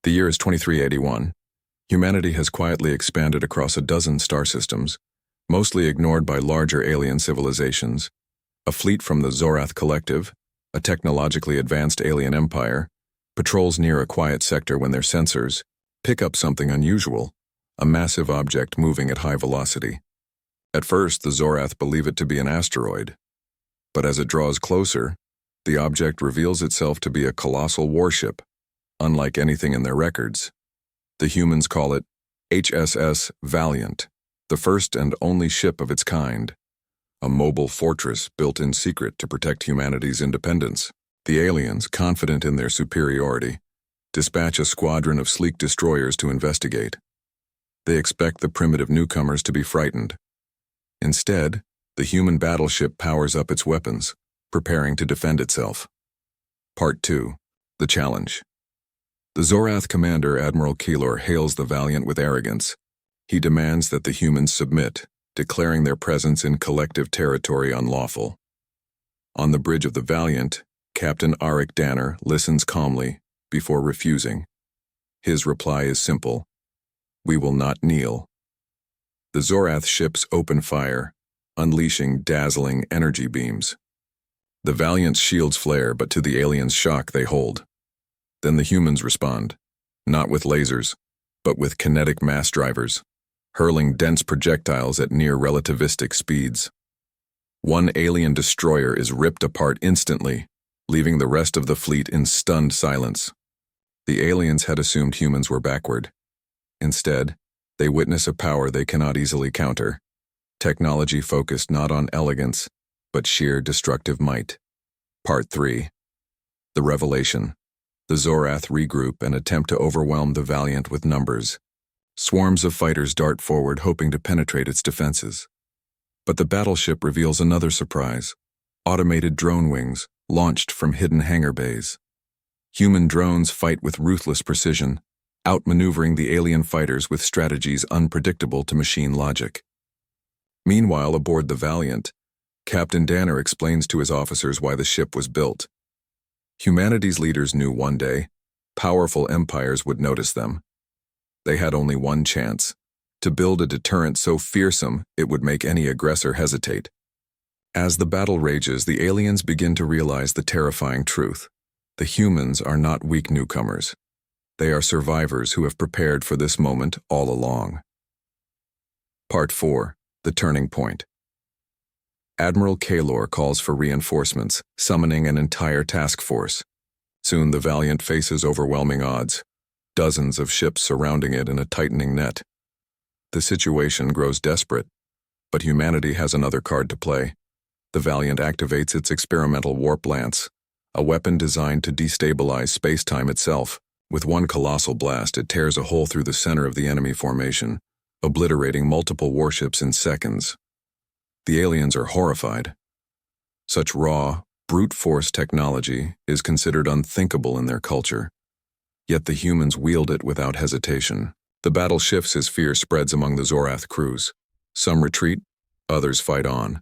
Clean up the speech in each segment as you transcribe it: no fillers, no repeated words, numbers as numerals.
The year is 2381. Humanity has quietly expanded across a dozen star systems, mostly ignored by larger alien civilizations. A fleet from the Zorath Collective, a technologically advanced alien empire, patrols near a quiet sector when their sensors pick up something unusual, a massive object moving at high velocity. At first, the Zorath believe it to be an asteroid, but as it draws closer, the object reveals itself to be a colossal warship, unlike anything in their records. The humans call it HSS Valiant, the first and only ship of its kind, a mobile fortress built in secret to protect humanity's independence. The aliens, confident in their superiority, dispatch a squadron of sleek destroyers to investigate. They expect the primitive newcomers to be frightened. Instead, the human battleship powers up its weapons, preparing to defend itself. Part 2. The Challenge. The Zorath commander, Admiral Keylor, hails the Valiant with arrogance. He demands that the humans submit, declaring their presence in collective territory unlawful. On the bridge of the Valiant, Captain Arik Danner listens calmly before refusing. His reply is simple: "We will not kneel." The Zorath ships open fire, unleashing dazzling energy beams. The Valiant's shields flare, but to the aliens' shock they hold. Then the humans respond, not with lasers, but with kinetic mass drivers, hurling dense projectiles at near relativistic speeds. One alien destroyer is ripped apart instantly, leaving the rest of the fleet in stunned silence. The aliens had assumed humans were backward. Instead, they witness a power they cannot easily counter, technology focused not on elegance, but sheer destructive might. Part 3. The Revelation. The Zorath regroup and attempt to overwhelm the Valiant with numbers. Swarms of fighters dart forward, hoping to penetrate its defenses. But the battleship reveals another surprise: automated drone wings, launched from hidden hangar bays. Human drones fight with ruthless precision, outmaneuvering the alien fighters with strategies unpredictable to machine logic. Meanwhile, aboard the Valiant, Captain Danner explains to his officers why the ship was built. Humanity's leaders knew one day powerful empires would notice them. They had only one chance: to build a deterrent so fearsome it would make any aggressor hesitate. As the battle rages, the aliens begin to realize the terrifying truth: the humans are not weak newcomers. They are survivors who have prepared for this moment all along. Part 4. The Turning Point. Admiral Keylor calls for reinforcements, summoning an entire task force. Soon the Valiant faces overwhelming odds, dozens of ships surrounding it in a tightening net. The situation grows desperate, but humanity has another card to play. The Valiant activates its experimental warp lance, a weapon designed to destabilize space-time itself. With one colossal blast, it tears a hole through the center of the enemy formation, obliterating multiple warships in seconds. The aliens are horrified. Such raw, brute force technology is considered unthinkable in their culture. Yet the humans wield it without hesitation. The battle shifts as fear spreads among the Zorath crews. Some retreat, others fight on,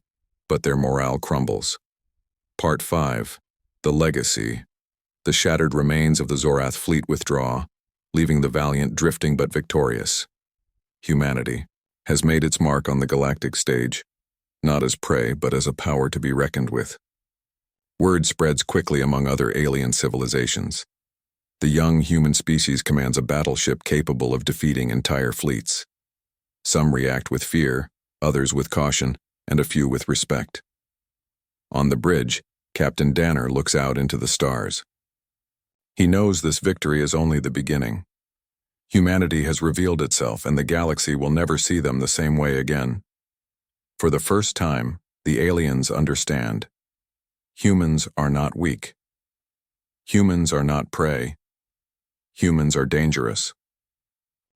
but their morale crumbles. Part 5. The Legacy. The shattered remains of the Zorath fleet withdraw, leaving the Valiant drifting but victorious. Humanity has made its mark on the galactic stage, not as prey, but as a power to be reckoned with. Word spreads quickly among other alien civilizations. The young human species commands a battleship capable of defeating entire fleets. Some react with fear, others with caution, and a few with respect. On the bridge, Captain Danner looks out into the stars. He knows this victory is only the beginning. Humanity has revealed itself, and the galaxy will never see them the same way again. For the first time, the aliens understand. Humans are not weak. Humans are not prey. Humans are dangerous.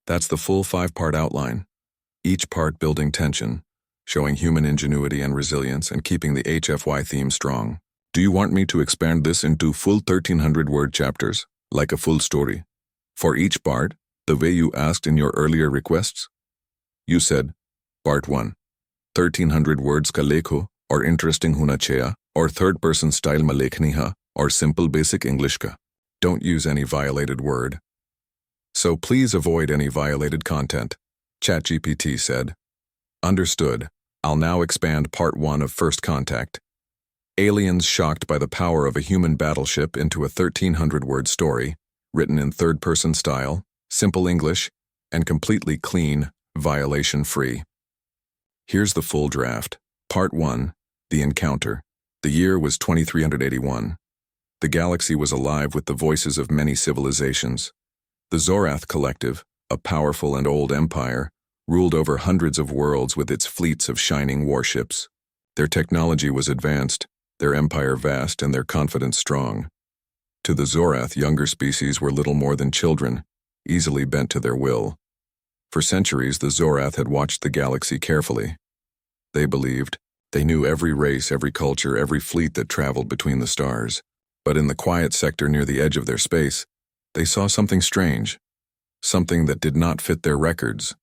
That's the full 5-part outline, each part building tension, showing human ingenuity and resilience, and keeping the HFY theme strong. Do you want me to expand this into full 1,300-word chapters, like a full story? For each part, the way you asked in your earlier requests? You said, Part 1. 1,300 words ka lekho, or interesting huna chaya, or third-person style ma lekhni ha, or simple basic English ka. Don't use any violated word. So please avoid any violated content, ChatGPT said. Understood. I'll now expand Part 1 of First Contact. Aliens shocked by the power of a human battleship into a 1,300-word story, written in third-person style, simple English, and completely clean, violation-free. Here's the full draft. Part 1, The Encounter. The year was 2381. The galaxy was alive with the voices of many civilizations. The Zorath Collective, a powerful and old empire, ruled over hundreds of worlds with its fleets of shining warships. Their technology was advanced, their empire vast, and their confidence strong. To the Zorath, younger species were little more than children, easily bent to their will. For centuries, the Zorath had watched the galaxy carefully. They believed they knew every race, every culture, every fleet that traveled between the stars. But in the quiet sector near the edge of their space, they saw something strange, something that did not fit their records.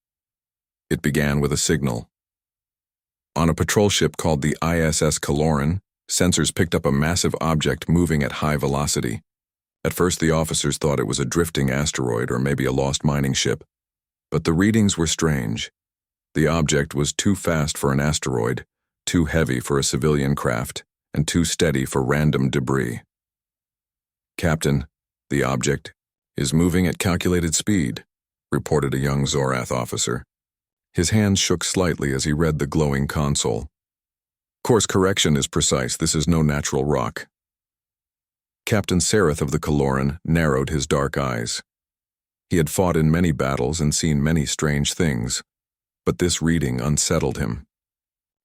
It began with a signal. On a patrol ship called the ISS Caloran, sensors picked up a massive object moving at high velocity. At first, the officers thought it was a drifting asteroid or maybe a lost mining ship. But the readings were strange. The object was too fast for an asteroid, too heavy for a civilian craft, and too steady for random debris. Captain, the object is moving at calculated speed, reported a young Zorath officer. His hands shook slightly as he read the glowing console. Course correction is precise. This is no natural rock. Captain Sereth of the Caloran narrowed his dark eyes. He had fought in many battles and seen many strange things, but this reading unsettled him.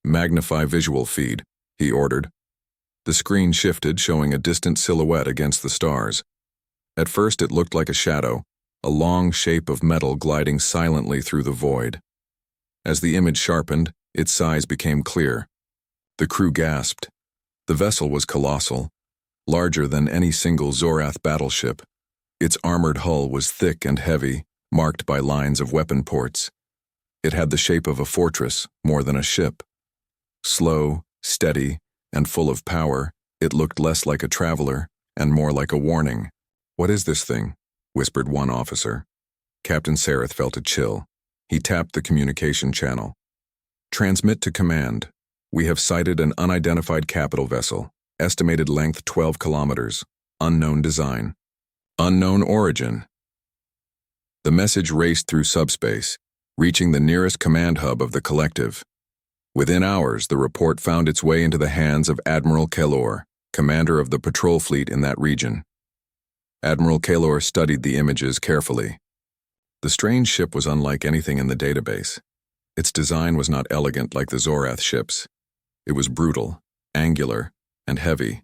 Magnify visual feed, he ordered. The screen shifted, showing a distant silhouette against the stars. At first it looked like a shadow, a long shape of metal gliding silently through the void. As the image sharpened, its size became clear. The crew gasped. The vessel was colossal, larger than any single Zorath battleship. Its armored hull was thick and heavy, marked by lines of weapon ports. It had the shape of a fortress, more than a ship. Slow, steady, and full of power, it looked less like a traveler and more like a warning. "What is this thing?" whispered one officer. Captain Sereth felt a chill. He tapped the communication channel. "Transmit to command. We have sighted an unidentified capital vessel. Estimated length 12 kilometers. Unknown design. Unknown origin." The message raced through subspace, reaching the nearest command hub of the collective. Within hours, the report found its way into the hands of Admiral Kalor, commander of the patrol fleet in that region. Admiral Kalor studied the images carefully. The strange ship was unlike anything in the database. Its design was not elegant like the Zorath ships. It was brutal, angular, and heavy.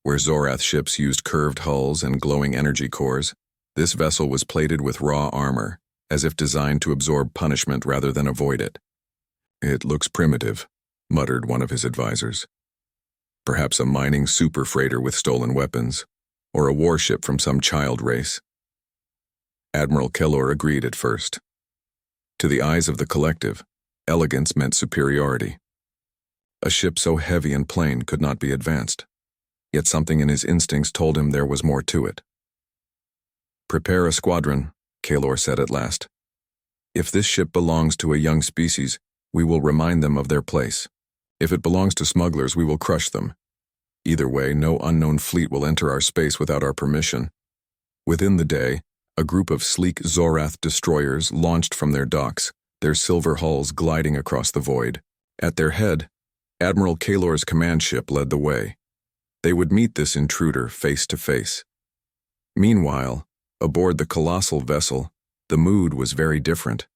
Where Zorath ships used curved hulls and glowing energy cores, this vessel was plated with raw armor, as if designed to absorb punishment rather than avoid it. "It looks primitive," muttered one of his advisors. "Perhaps a mining super freighter with stolen weapons, or a warship from some child race." Admiral Kalor agreed at first. To the eyes of the collective, elegance meant superiority. A ship so heavy and plain could not be advanced, yet something in his instincts told him there was more to it. "Prepare a squadron," Kalor said at last. "If this ship belongs to a young species, we will remind them of their place. If it belongs to smugglers, we will crush them. Either way, no unknown fleet will enter our space without our permission." Within the day, a group of sleek Zorath destroyers launched from their docks, their silver hulls gliding across the void. At their head, Admiral Kalor's command ship led the way. They would meet this intruder face to face. Meanwhile, aboard the colossal vessel, the mood was very different.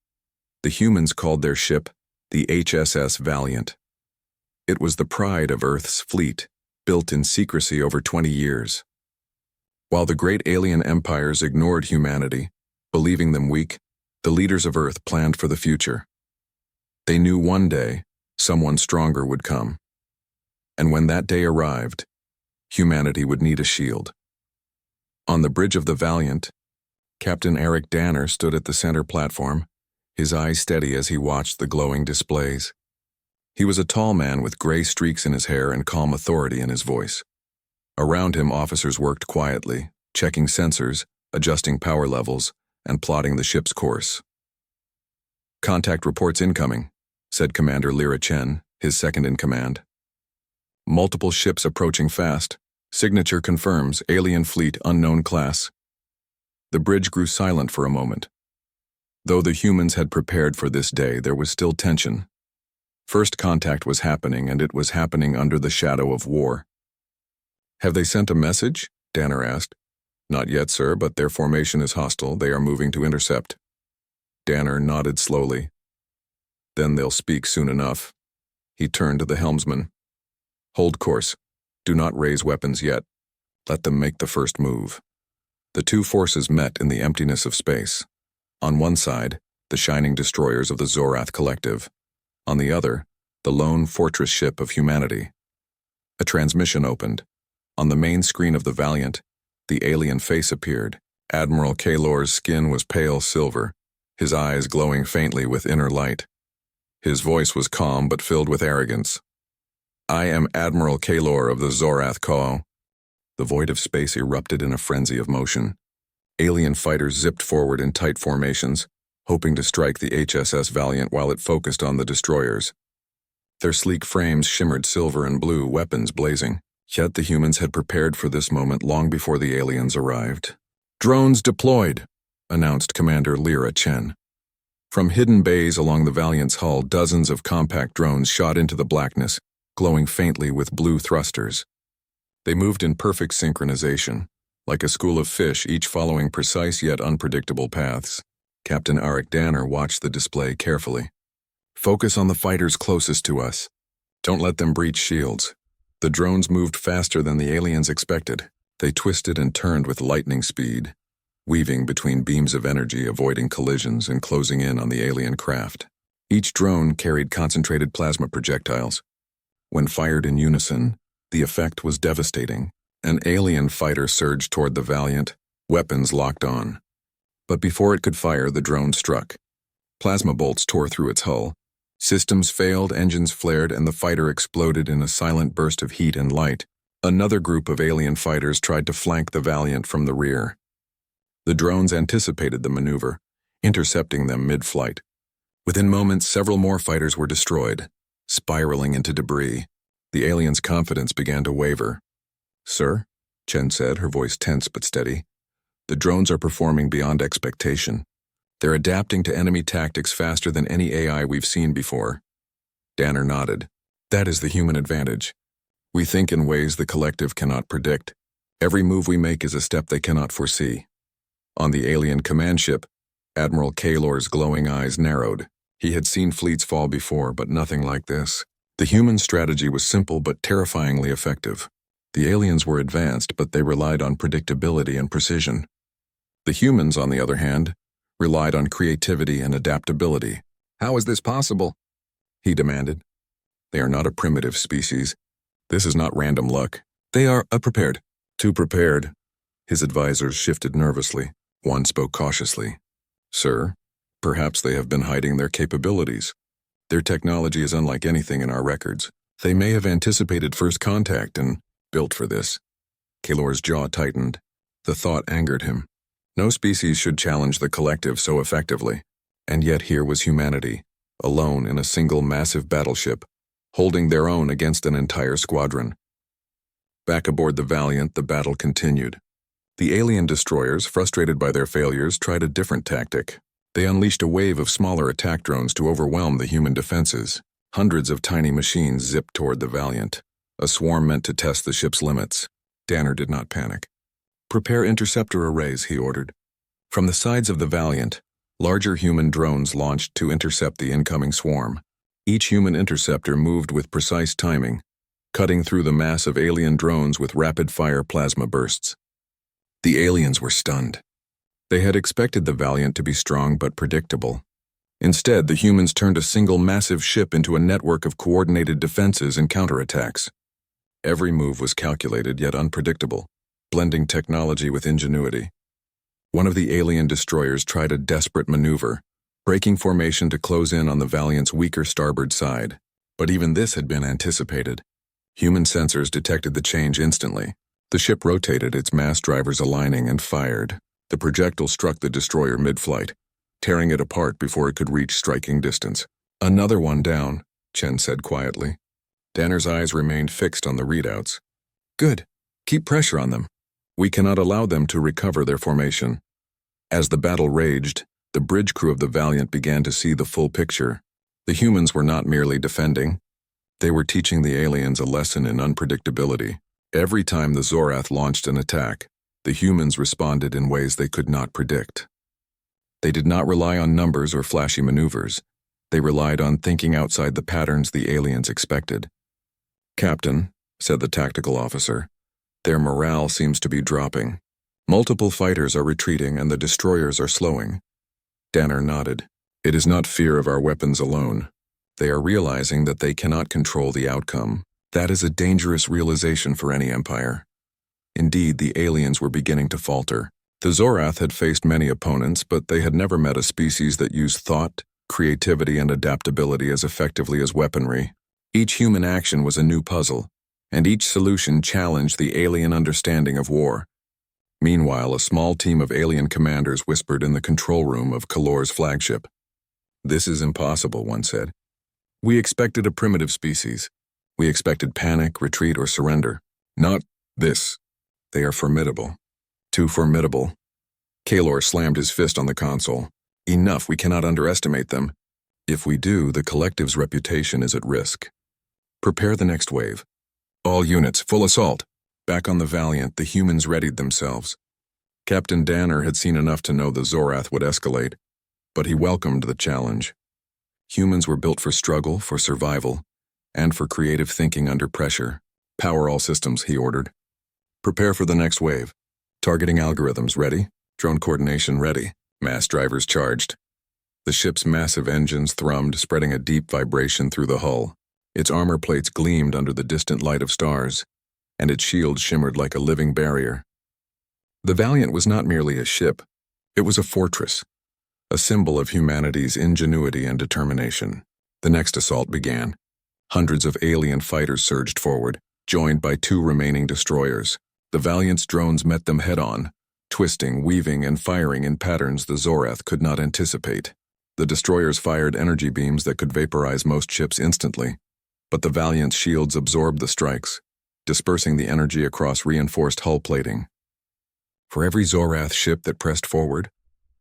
The humans called their ship the HSS Valiant. It was the pride of Earth's fleet, built in secrecy over 20 years. While the great alien empires ignored humanity, believing them weak, the leaders of Earth planned for the future. They knew one day, someone stronger would come. And when that day arrived, humanity would need a shield. On the bridge of the Valiant, Captain Eric Danner stood at the center platform, his eyes steady as he watched the glowing displays. He was a tall man with gray streaks in his hair and calm authority in his voice. Around him, officers worked quietly, checking sensors, adjusting power levels, and plotting the ship's course. "Contact reports incoming," said Commander Lyra Chen, his second-in-command. "Multiple ships approaching fast. Signature confirms, alien fleet, unknown class." The bridge grew silent for a moment. Though the humans had prepared for this day, there was still tension. First contact was happening, and it was happening under the shadow of war. "Have they sent a message?" Danner asked. "Not yet, sir, but their formation is hostile. They are moving to intercept." Danner nodded slowly. "Then they'll speak soon enough." He turned to the helmsman. "Hold course. Do not raise weapons yet. Let them make the first move." The two forces met in the emptiness of space. On one side, the shining destroyers of the Zorath Collective. On the other, the lone fortress ship of humanity. A transmission opened. On the main screen of the Valiant, the alien face appeared. Admiral Kaylor's skin was pale silver, his eyes glowing faintly with inner light. His voice was calm but filled with arrogance. "I am Admiral Kaylor of the Zorath Ko." The void of space erupted in a frenzy of motion. Alien fighters zipped forward in tight formations, hoping to strike the HSS Valiant while it focused on the destroyers. Their sleek frames shimmered silver and blue, weapons blazing. Yet the humans had prepared for this moment long before the aliens arrived. "Drones deployed," announced Commander Lyra Chen. From hidden bays along the Valiant's hull, dozens of compact drones shot into the blackness, glowing faintly with blue thrusters. They moved in perfect synchronization, like a school of fish, each following precise yet unpredictable paths. Captain Arik Danner watched the display carefully. "Focus on the fighters closest to us. Don't let them breach shields." The drones moved faster than the aliens expected. They twisted and turned with lightning speed, weaving between beams of energy, avoiding collisions and closing in on the alien craft. Each drone carried concentrated plasma projectiles. When fired in unison, the effect was devastating. An alien fighter surged toward the Valiant, weapons locked on. But before it could fire, the drone struck. Plasma bolts tore through its hull. Systems failed, engines flared, and the fighter exploded in a silent burst of heat and light. Another group of alien fighters tried to flank the Valiant from the rear. The drones anticipated the maneuver, intercepting them mid-flight. Within moments, several more fighters were destroyed, spiraling into debris. The aliens' confidence began to waver. "Sir," Chen said, her voice tense but steady, "the drones are performing beyond expectation. They're adapting to enemy tactics faster than any AI we've seen before." Danner nodded. "That is the human advantage. We think in ways the collective cannot predict. Every move we make is a step they cannot foresee." On the alien command ship, Admiral Kaylor's glowing eyes narrowed. He had seen fleets fall before, but nothing like this. The human strategy was simple but terrifyingly effective. The aliens were advanced, but they relied on predictability and precision. The humans, on the other hand, relied on creativity and adaptability. "How is this possible?" he demanded. "They are not a primitive species. This is not random luck. They are prepared." "Too prepared." His advisors shifted nervously. One spoke cautiously. "Sir, perhaps they have been hiding their capabilities. Their technology is unlike anything in our records. They may have anticipated first contact and built for this." Kaylor's jaw tightened. The thought angered him. No species should challenge the collective so effectively. And yet here was humanity, alone in a single massive battleship, holding their own against an entire squadron. Back aboard the Valiant, the battle continued. The alien destroyers, frustrated by their failures, tried a different tactic. They unleashed a wave of smaller attack drones to overwhelm the human defenses. Hundreds of tiny machines zipped toward the Valiant, a swarm meant to test the ship's limits. Danner did not panic. "Prepare interceptor arrays," he ordered. From the sides of the Valiant, larger human drones launched to intercept the incoming swarm. Each human interceptor moved with precise timing, cutting through the mass of alien drones with rapid-fire plasma bursts. The aliens were stunned. They had expected the Valiant to be strong but predictable. Instead, the humans turned a single massive ship into a network of coordinated defenses and counterattacks. Every move was calculated yet unpredictable, blending technology with ingenuity. One of the alien destroyers tried a desperate maneuver, breaking formation to close in on the Valiant's weaker starboard side. But even this had been anticipated. Human sensors detected the change instantly. The ship rotated, its mass drivers aligning, and fired. The projectile struck the destroyer mid-flight, tearing it apart before it could reach striking distance. "Another one down," Chen said quietly. Danner's eyes remained fixed on the readouts. "Good. Keep pressure on them. We cannot allow them to recover their formation." As the battle raged, the bridge crew of the Valiant began to see the full picture. The humans were not merely defending. They were teaching the aliens a lesson in unpredictability. Every time the Zorath launched an attack, the humans responded in ways they could not predict. They did not rely on numbers or flashy maneuvers. They relied on thinking outside the patterns the aliens expected. "Captain," said the tactical officer, "their morale seems to be dropping. Multiple fighters are retreating and the destroyers are slowing." Danner nodded. "It is not fear of our weapons alone. They are realizing that they cannot control the outcome. That is a dangerous realization for any empire." Indeed, the aliens were beginning to falter. The Zorath had faced many opponents, but they had never met a species that used thought, creativity, and adaptability as effectively as weaponry. Each human action was a new puzzle, and each solution challenged the alien understanding of war. Meanwhile, a small team of alien commanders whispered in the control room of Kalor's flagship. "This is impossible," one said. "We expected a primitive species. We expected panic, retreat, or surrender. Not this. They are formidable. Too formidable." Kalor slammed his fist on the console. "Enough, we cannot underestimate them. If we do, the collective's reputation is at risk. Prepare the next wave. All units, full assault." Back on the Valiant, the humans readied themselves. Captain Danner had seen enough to know the Zorath would escalate, but he welcomed the challenge. Humans were built for struggle, for survival, and for creative thinking under pressure. "Power all systems," he ordered. "Prepare for the next wave. Targeting algorithms ready. Drone coordination ready. Mass drivers charged." The ship's massive engines thrummed, spreading a deep vibration through the hull. Its armor plates gleamed under the distant light of stars, and its shield shimmered like a living barrier. The Valiant was not merely a ship, it was a fortress, a symbol of humanity's ingenuity and determination. The next assault began. Hundreds of alien fighters surged forward, joined by 2 remaining destroyers. The Valiant's drones met them head-on, twisting, weaving, and firing in patterns the Zorath could not anticipate. The destroyers fired energy beams that could vaporize most ships instantly, but the Valiant's shields absorbed the strikes, dispersing the energy across reinforced hull plating. For every Zorath ship that pressed forward,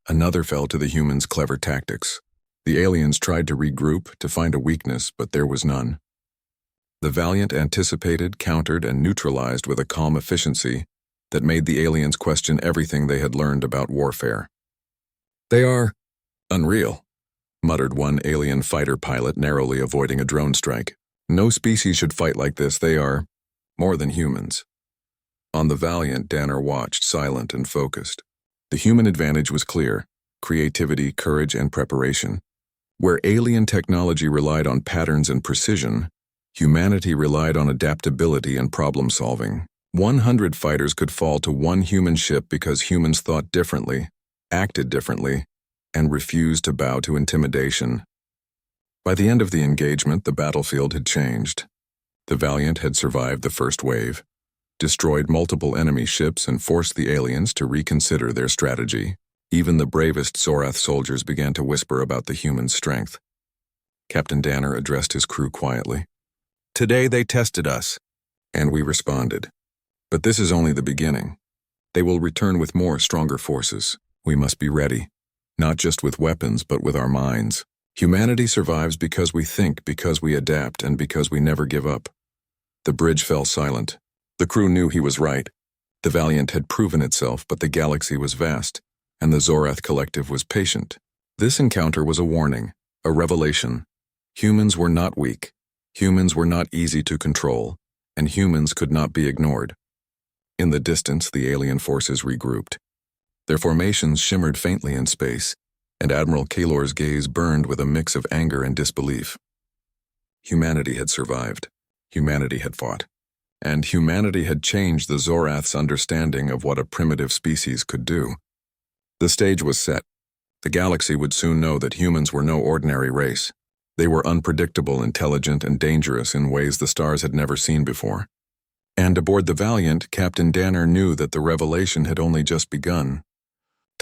another fell to the humans' clever tactics. The aliens tried to regroup, to find a weakness, but there was none. The Valiant anticipated, countered, and neutralized with a calm efficiency that made the aliens question everything they had learned about warfare. "They are unreal," muttered one alien fighter pilot, narrowly avoiding a drone strike. "No species should fight like this. They are more than humans." On the Valiant, Danner watched, silent and focused. The human advantage was clear: creativity, courage, and preparation. Where alien technology relied on patterns and precision, humanity relied on adaptability and problem-solving. 100 fighters could fall to one human ship because humans thought differently, acted differently, and refused to bow to intimidation. By the end of the engagement, the battlefield had changed. The Valiant had survived the first wave, destroyed multiple enemy ships, and forced the aliens to reconsider their strategy. Even the bravest Zorath soldiers began to whisper about the human strength. Captain Danner addressed his crew quietly. "Today they tested us, and we responded. But this is only the beginning. They will return with more, stronger forces. We must be ready, not just with weapons, but with our minds. Humanity survives because we think, because we adapt, and because we never give up." The bridge fell silent. The crew knew he was right. The Valiant had proven itself, but the galaxy was vast, and the Zorath collective was patient. This encounter was a warning, a revelation. Humans were not weak. Humans were not easy to control, and humans could not be ignored. In the distance, the alien forces regrouped. Their formations shimmered faintly in space, and Admiral Kalor's gaze burned with a mix of anger and disbelief. Humanity had survived. Humanity had fought. And humanity had changed the Zorath's understanding of what a primitive species could do. The stage was set. The galaxy would soon know that humans were no ordinary race. They were unpredictable, intelligent, and dangerous in ways the stars had never seen before. And aboard the Valiant, Captain Danner knew that the revelation had only just begun.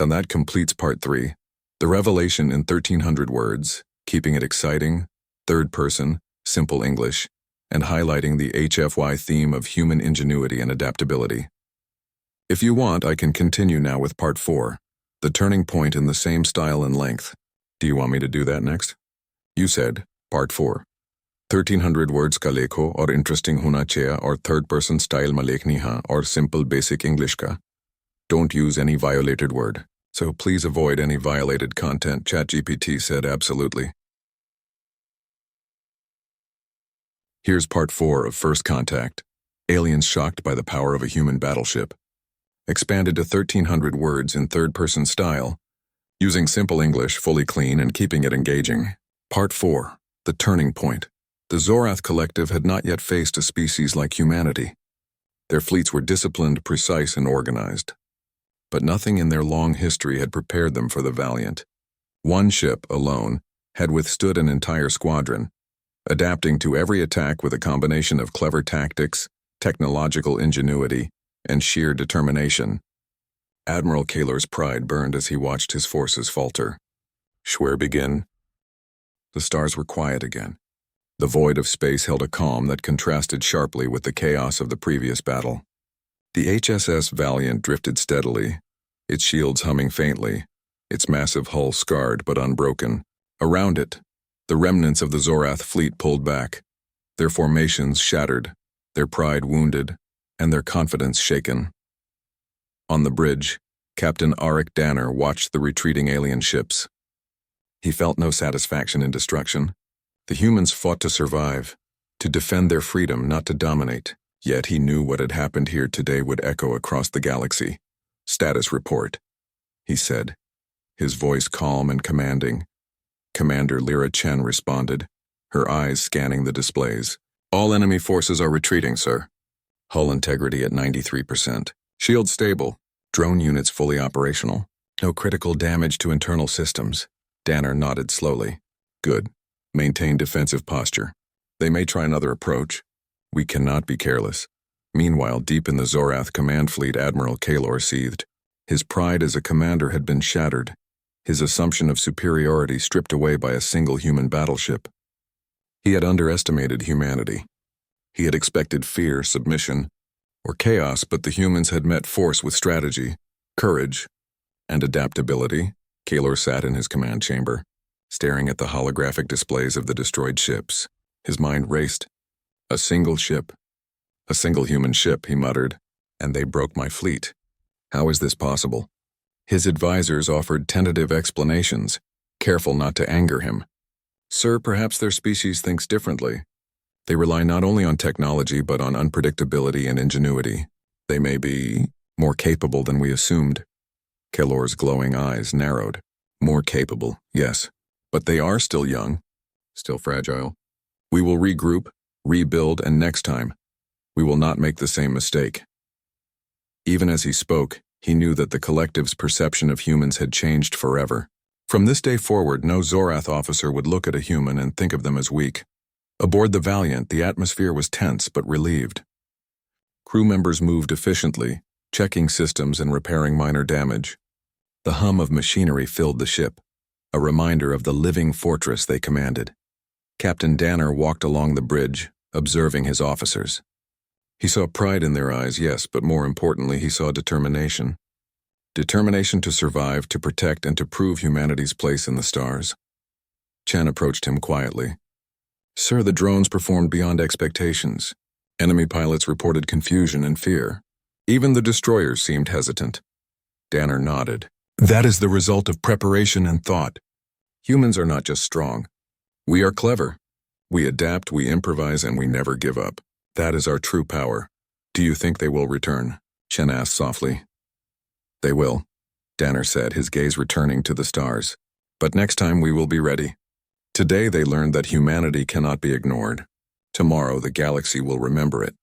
And that completes Part 3, the revelation in 1,300 words, keeping it exciting, third-person, simple English, and highlighting the HFY theme of human ingenuity and adaptability. If you want, I can continue now with Part 4, the turning point in the same style and length. Do you want me to do that next? You said, Part 4. 1,300 words ka lekho or interesting hona chahiye or third-person style ma lekhni ha or simple basic English ka. Don't use any violated word, so please avoid any violated content. ChatGPT said absolutely. Here's Part 4 of First Contact. Aliens shocked by the power of a human battleship. Expanded to 1,300 words in third-person style, using simple English, fully clean, and keeping it engaging. Part 4. The Turning Point. The Zorath Collective had not yet faced a species like humanity. Their fleets were disciplined, precise, and organized. But nothing in their long history had prepared them for the Valiant. One ship, alone, had withstood an entire squadron, adapting to every attack with a combination of clever tactics, technological ingenuity, and sheer determination. Admiral Kahlor's pride burned as he watched his forces falter. Schwer begin. The stars were quiet again. The void of space held a calm that contrasted sharply with the chaos of the previous battle. The HSS Valiant drifted steadily, its shields humming faintly, its massive hull scarred but unbroken. Around it, the remnants of the Zorath fleet pulled back, their formations shattered, their pride wounded, and their confidence shaken. On the bridge, Captain Arik Danner watched the retreating alien ships. He felt no satisfaction in destruction. The humans fought to survive, to defend their freedom, not to dominate. Yet he knew what had happened here today would echo across the galaxy. Status report, he said, his voice calm and commanding. Commander Lyra Chen responded, her eyes scanning the displays. All enemy forces are retreating, sir. Hull integrity at 93%. Shield stable. Drone units fully operational. No critical damage to internal systems. Danner nodded slowly. Good. Maintain defensive posture. They may try another approach. We cannot be careless. Meanwhile, deep in the Zorath command fleet, Admiral Kahlor seethed. His pride as a commander had been shattered, his assumption of superiority stripped away by a single human battleship. He had underestimated humanity. He had expected fear, submission, or chaos, but the humans had met force with strategy, courage, and adaptability. Kahlor sat in his command chamber, staring at the holographic displays of the destroyed ships. His mind raced. A single ship. A single human ship, he muttered, and they broke my fleet. How is this possible? His advisors offered tentative explanations, careful not to anger him. Sir, perhaps their species thinks differently. They rely not only on technology but on unpredictability and ingenuity. They may be more capable than we assumed. Kahlor's glowing eyes narrowed. More capable, yes. But they are still young, still fragile. We will regroup, rebuild, and next time, we will not make the same mistake. Even as he spoke, he knew that the collective's perception of humans had changed forever. From this day forward, no Zorath officer would look at a human and think of them as weak. Aboard the Valiant, the atmosphere was tense but relieved. Crew members moved efficiently, checking systems and repairing minor damage. The hum of machinery filled the ship, a reminder of the living fortress they commanded. Captain Danner walked along the bridge, observing his officers. He saw pride in their eyes, yes, but more importantly, he saw determination. Determination to survive, to protect, and to prove humanity's place in the stars. Chen approached him quietly. Sir, the drones performed beyond expectations. Enemy pilots reported confusion and fear. Even the destroyers seemed hesitant. Danner nodded. That is the result of preparation and thought. Humans are not just strong. We are clever. We adapt, we improvise, and we never give up. That is our true power. Do you think they will return? Chen asked softly. They will, Danner said, his gaze returning to the stars. But next time we will be ready. Today they learned that humanity cannot be ignored. Tomorrow the galaxy will remember it.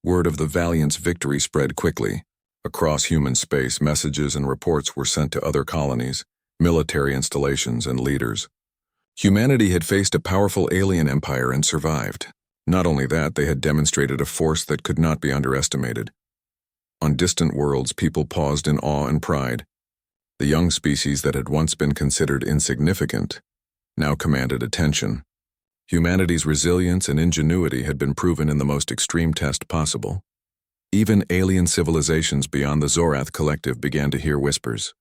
Word of the Valiant's victory spread quickly. Across human space, messages and reports were sent to other colonies, military installations, and leaders. Humanity had faced a powerful alien empire and survived. Not only that, they had demonstrated a force that could not be underestimated. On distant worlds, people paused in awe and pride. The young species that had once been considered insignificant now commanded attention. Humanity's resilience and ingenuity had been proven in the most extreme test possible. Even alien civilizations beyond the Zorath Collective began to hear whispers.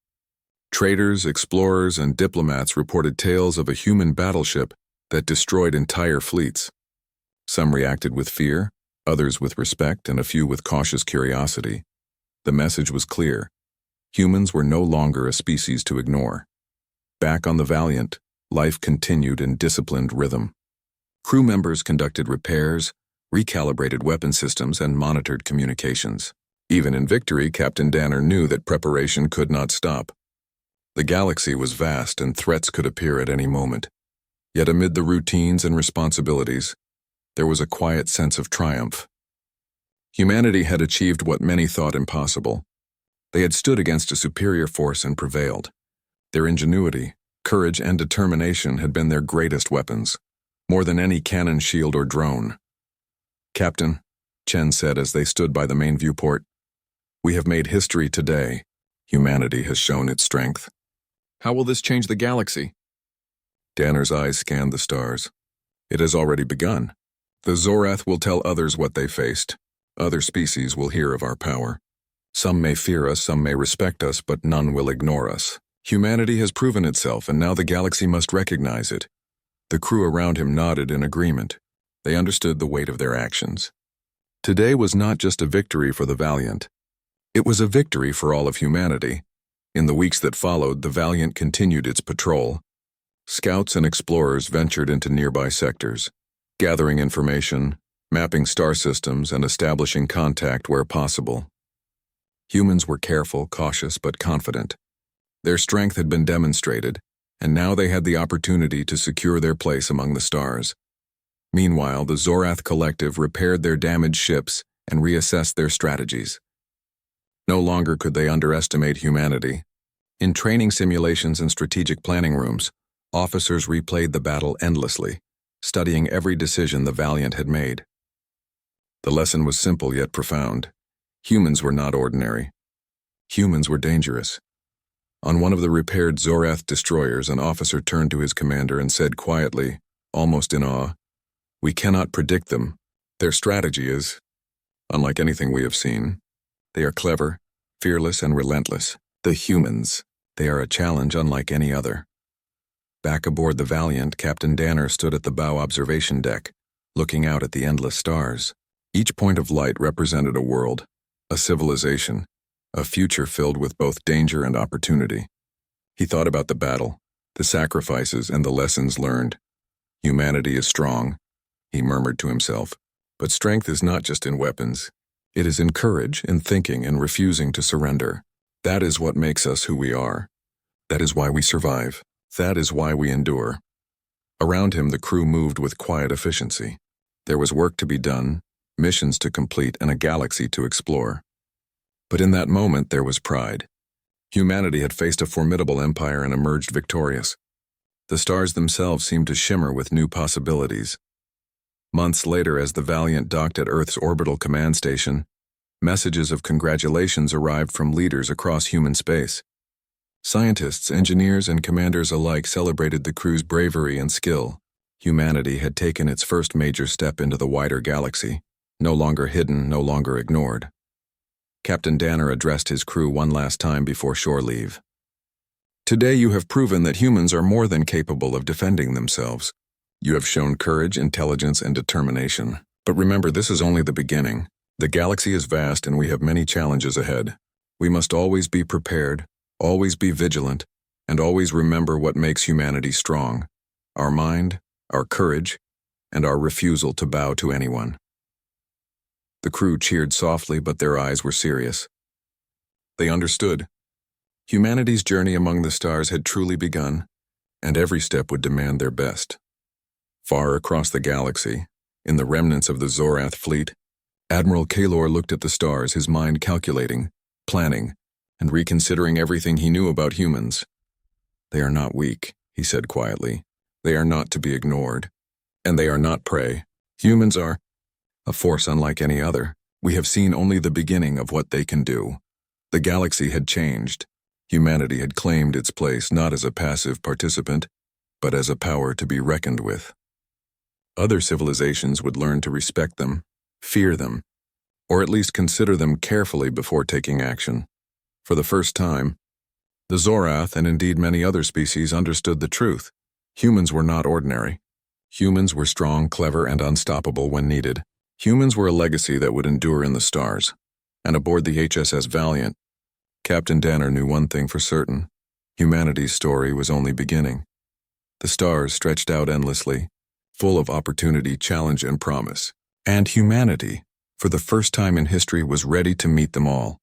Traders, explorers, and diplomats reported tales of a human battleship that destroyed entire fleets. Some reacted with fear, others with respect, and a few with cautious curiosity. The message was clear. Humans were no longer a species to ignore. Back on the Valiant, life continued in disciplined rhythm. Crew members conducted repairs, recalibrated weapon systems, and monitored communications. Even in victory, Captain Danner knew that preparation could not stop. The galaxy was vast and threats could appear at any moment. Yet amid the routines and responsibilities, there was a quiet sense of triumph. Humanity had achieved what many thought impossible. They had stood against a superior force and prevailed. Their ingenuity, courage, and determination had been their greatest weapons, more than any cannon, shield, or drone. "Captain," Chen said as they stood by the main viewport, "we have made history today. Humanity has shown its strength." "How will this change the galaxy?" Danner's eyes scanned the stars. "It has already begun. The Zorath will tell others what they faced. Other species will hear of our power. Some may fear us, some may respect us, but none will ignore us. Humanity has proven itself, and now the galaxy must recognize it." The crew around him nodded in agreement. They understood the weight of their actions. Today was not just a victory for the Valiant. It was a victory for all of humanity. In the weeks that followed, the Valiant continued its patrol. Scouts and explorers ventured into nearby sectors, gathering information, mapping star systems, and establishing contact where possible. Humans were careful, cautious, but confident. Their strength had been demonstrated, and now they had the opportunity to secure their place among the stars. Meanwhile, the Zorath Collective repaired their damaged ships and reassessed their strategies. No longer could they underestimate humanity. In training simulations and strategic planning rooms, officers replayed the battle endlessly, studying every decision the Valiant had made. The lesson was simple yet profound. Humans were not ordinary. Humans were dangerous. On one of the repaired Zorath destroyers, an officer turned to his commander and said quietly, almost in awe, "We cannot predict them. Their strategy is unlike anything we have seen. They are clever, fearless, and relentless. The humans, they are a challenge unlike any other." Back aboard the Valiant, Captain Danner stood at the bow observation deck, looking out at the endless stars. Each point of light represented a world, a civilization, a future filled with both danger and opportunity. He thought about the battle, the sacrifices, and the lessons learned. Humanity is strong, he murmured to himself, but strength is not just in weapons. It is in courage, in thinking, and refusing to surrender. That is what makes us who we are. That is why we survive. That is why we endure. Around him, the crew moved with quiet efficiency. There was work to be done, missions to complete, and a galaxy to explore. But in that moment, there was pride. Humanity had faced a formidable empire and emerged victorious. The stars themselves seemed to shimmer with new possibilities. Months later, as the Valiant docked at Earth's orbital command station, messages of congratulations arrived from leaders across human space. Scientists, engineers, and commanders alike celebrated the crew's bravery and skill. Humanity had taken its first major step into the wider galaxy, no longer hidden, no longer ignored. Captain Danner addressed his crew one last time before shore leave. "Today you have proven that humans are more than capable of defending themselves. You have shown courage, intelligence, and determination. But remember, this is only the beginning. The galaxy is vast and we have many challenges ahead. We must always be prepared, always be vigilant, and always remember what makes humanity strong: our mind, our courage, and our refusal to bow to anyone." The crew cheered softly, but their eyes were serious. They understood. Humanity's journey among the stars had truly begun, and every step would demand their best. Far across the galaxy, in the remnants of the Zorath fleet, Admiral Kalor looked at the stars, his mind calculating, planning, and reconsidering everything he knew about humans. "They are not weak," he said quietly. "They are not to be ignored. And they are not prey. Humans are a force unlike any other. We have seen only the beginning of what they can do." The galaxy had changed. Humanity had claimed its place not as a passive participant, but as a power to be reckoned with. Other civilizations would learn to respect them, fear them, or at least consider them carefully before taking action. For the first time, the Zorath and indeed many other species understood the truth. Humans were not ordinary. Humans were strong, clever, and unstoppable when needed. Humans were a legacy that would endure in the stars. And aboard the HSS Valiant, Captain Danner knew one thing for certain. Humanity's story was only beginning. The stars stretched out endlessly, full of opportunity, challenge, and promise. And humanity, for the first time in history, was ready to meet them all.